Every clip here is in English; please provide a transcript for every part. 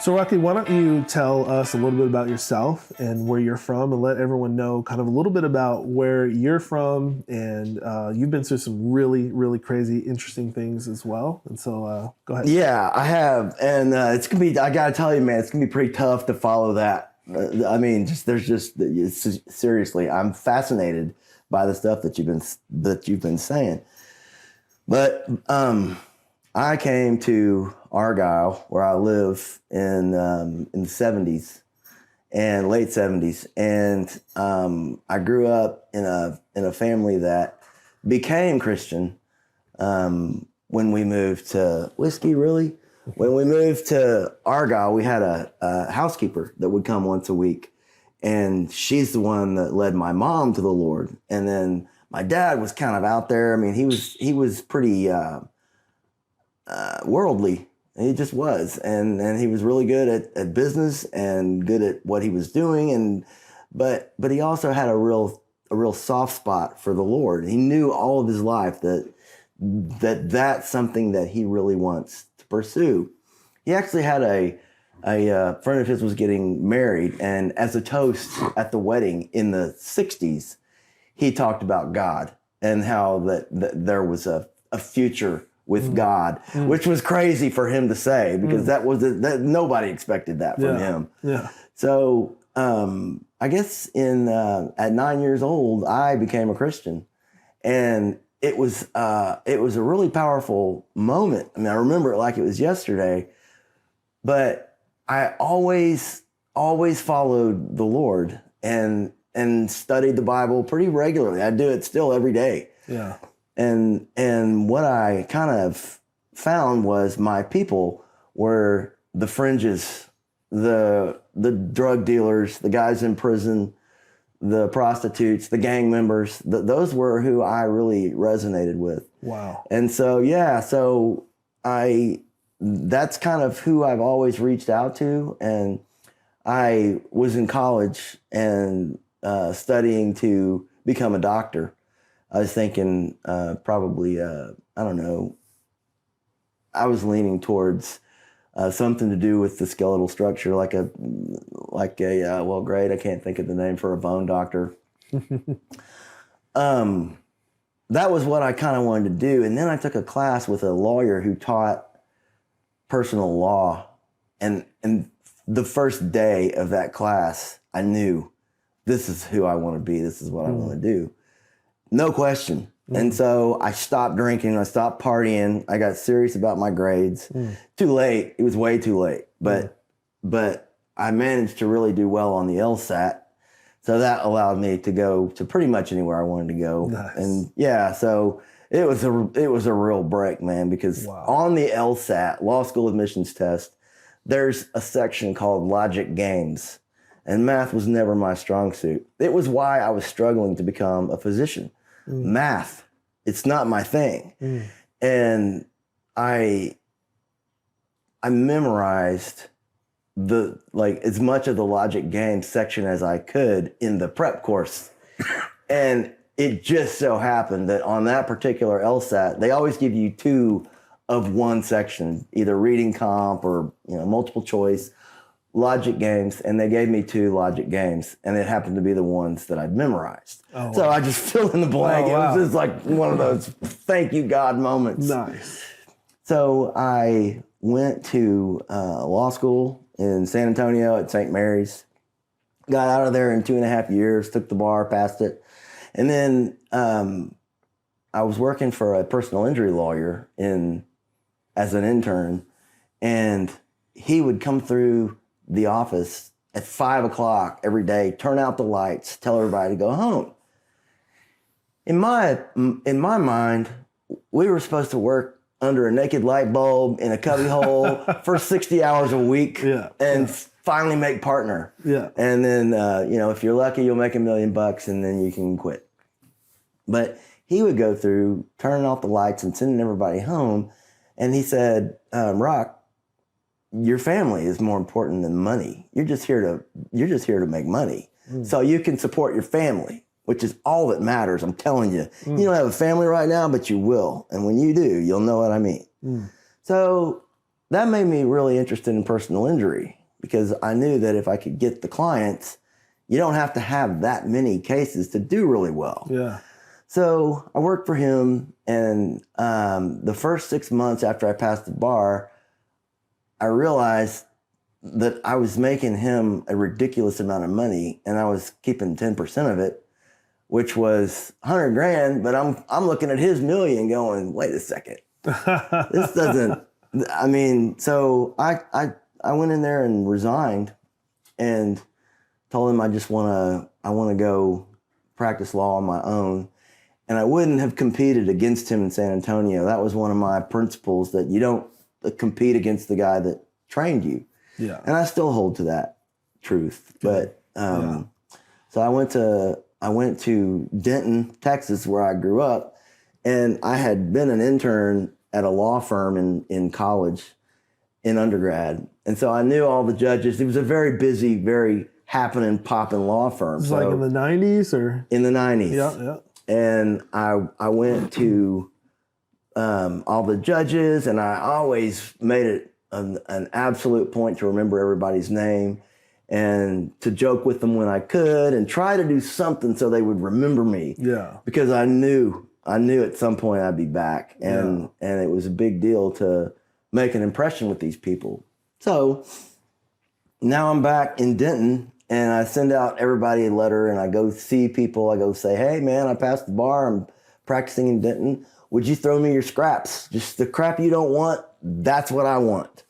So, Rocky, why don't you tell us a little bit about yourself and where you're from, and let everyone know kind of a little bit about where you're from. And you've been through some really, really crazy, interesting things as well. And so, go ahead. Yeah, I have. And it's going to be, I got to tell you, man, it's going to be pretty tough to follow that. I mean, seriously, I'm fascinated by the stuff that you've been saying. But I came to Argyle, where I live in the 70s and late 70s, and I grew up in a family that became Christian when we moved to Whiskey. Really, when we moved to Argyle, we had a housekeeper that would come once a week, and she's the one that led my mom to the Lord. And then my dad was kind of out there. I mean, he was pretty worldly. He just was, and he was really good at business and good at what he was doing, but he also had a real soft spot for the Lord. He knew all of his life that's something that he really wants to pursue. He actually had a friend of his was getting married, and as a toast at the wedding in the 60s, he talked about God and how that there was a future with God, which was crazy for him to say, because that nobody expected that from him. Yeah. So I guess at 9 years old, I became a Christian, and it was a really powerful moment. I mean, I remember it like it was yesterday, but I always followed the Lord and studied the Bible pretty regularly. I do it still every day. Yeah. And what I kind of found was my people were the fringes, the drug dealers, the guys in prison, the prostitutes, the gang members. Those were who I really resonated with. Wow. And so, yeah, that's kind of who I've always reached out to. And I was in college and studying to become a doctor. I was thinking probably, I don't know, I was leaning towards something to do with the skeletal structure, like a well, great, I can't think of the name for a bone doctor. That was what I kind of wanted to do. And then I took a class with a lawyer who taught personal law. And the first day of that class, I knew this is who I want to be. This is what I want to do. No question. And so I stopped drinking. I stopped partying. I got serious about my grades. Too late. It was way too late. But I managed to really do well on the LSAT. So that allowed me to go to pretty much anywhere I wanted to go. Nice. And yeah, so it was a real break, man, because on the LSAT, Law School Admissions Test, there's a section called Logic Games. And math was never my strong suit. It was why I was struggling to become a physician. Math, it's not my thing. And I memorized as much of the Logic Games section as I could in the prep course. And it just so happened that on that particular LSAT, they always give you 2 of one section, either reading comp or multiple choice. Logic Games, and they gave me 2 Logic Games, and it happened to be the ones that I'd memorized. Oh, so wow. I just filled in the blank. Oh, wow. It was just like one of those thank you God moments. Nice. So I went to law school in San Antonio at St. Mary's. Got out of there in 2.5 years, took the bar, passed it. And then I was working for a personal injury lawyer as an intern, and he would come through the office at 5 o'clock every day, turn out the lights, tell everybody to go home. In my mind, we were supposed to work under a naked light bulb in a cubby hole for 60 hours a week and finally make partner. Yeah. And then, if you're lucky, you'll make $1 million and then you can quit. But he would go through turning off the lights and sending everybody home. And he said, Rock, your family is more important than money. You're just here to make money. So you can support your family, which is all that matters. I'm telling you, you don't have a family right now, but you will. And when you do, you'll know what I mean. So that made me really interested in personal injury because I knew that if I could get the clients, you don't have to have that many cases to do really well. Yeah. So I worked for him, and the first 6 months after I passed the bar, I realized that I was making him a ridiculous amount of money, and I was keeping 10% of it, which was 100 grand. But I'm looking at his million, going, wait a second, this doesn't. I mean, so I went in there and resigned, and told him I want to go practice law on my own. And I wouldn't have competed against him in San Antonio. That was one of my principles, that you don't compete against the guy that trained you. Yeah. And I still hold to that truth. But so I went to Denton, Texas, where I grew up, and I had been an intern at a law firm in college, in undergrad. And so I knew all the judges. It was a very busy, very happening, popping law firm. It was like in the 90s or? In the 90s. Yeah. And I went to all the judges, and I always made it an absolute point to remember everybody's name and to joke with them when I could and try to do something so they would remember me. Yeah. Because I knew at some point I'd be back, and it was a big deal to make an impression with these people. So now I'm back in Denton, and I send out everybody a letter, and I go see people. I go say, hey, man, I passed the bar. I'm practicing in Denton. Would you throw me your scraps? Just the crap you don't want, that's what I want.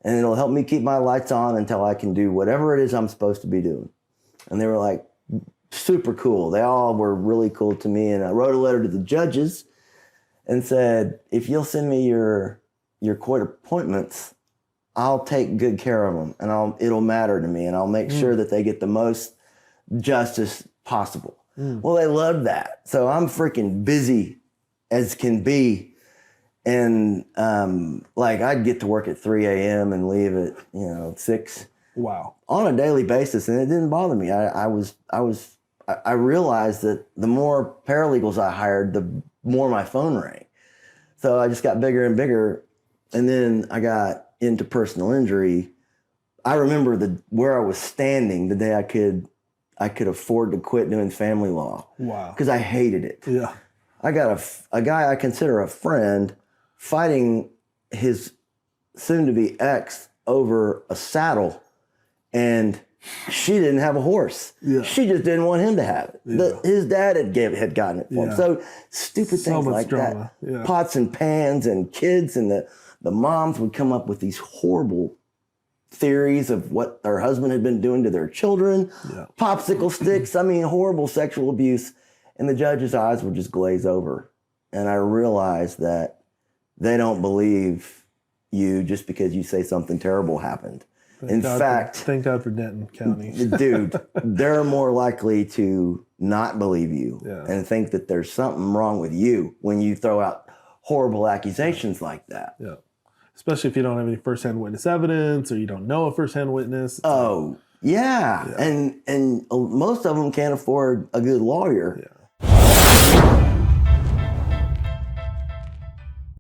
And it'll help me keep my lights on until I can do whatever it is I'm supposed to be doing. And they were like, super cool. They all were really cool to me. And I wrote a letter to the judges and said, if you'll send me your court appointments, I'll take good care of them, and it'll matter to me, and I'll make sure that they get the most justice possible. Well, they loved that. So I'm freaking busy as can be. And like I'd get to work at 3 a.m. and leave at 6. Wow. On a daily basis, and it didn't bother me. I realized that the more paralegals I hired, the more my phone rang. So I just got bigger and bigger, and then I got into personal injury. I remember where I was standing the day I could afford to quit doing family law. Wow. Because I hated it. Yeah. I got a guy I consider a friend fighting his soon-to-be ex over a saddle, and she didn't have a horse. Yeah. She just didn't want him to have it. Yeah. His dad had gotten it for him. Yeah. So stupid So things much like drama. that. Yeah. Pots and pans and kids, and the moms would come up with these horrible theories of what their husband had been doing to their children. Yeah. Popsicle sticks. I mean, horrible sexual abuse. And the judge's eyes would just glaze over. And I realized that they don't believe you just because you say something terrible happened. Thank God for Denton County. Dude, they're more likely to not believe you and think that there's something wrong with you when you throw out horrible accusations like that. Yeah. Especially if you don't have any firsthand witness evidence, or you don't know a firsthand witness. Oh, yeah. And most of them can't afford a good lawyer. Yeah.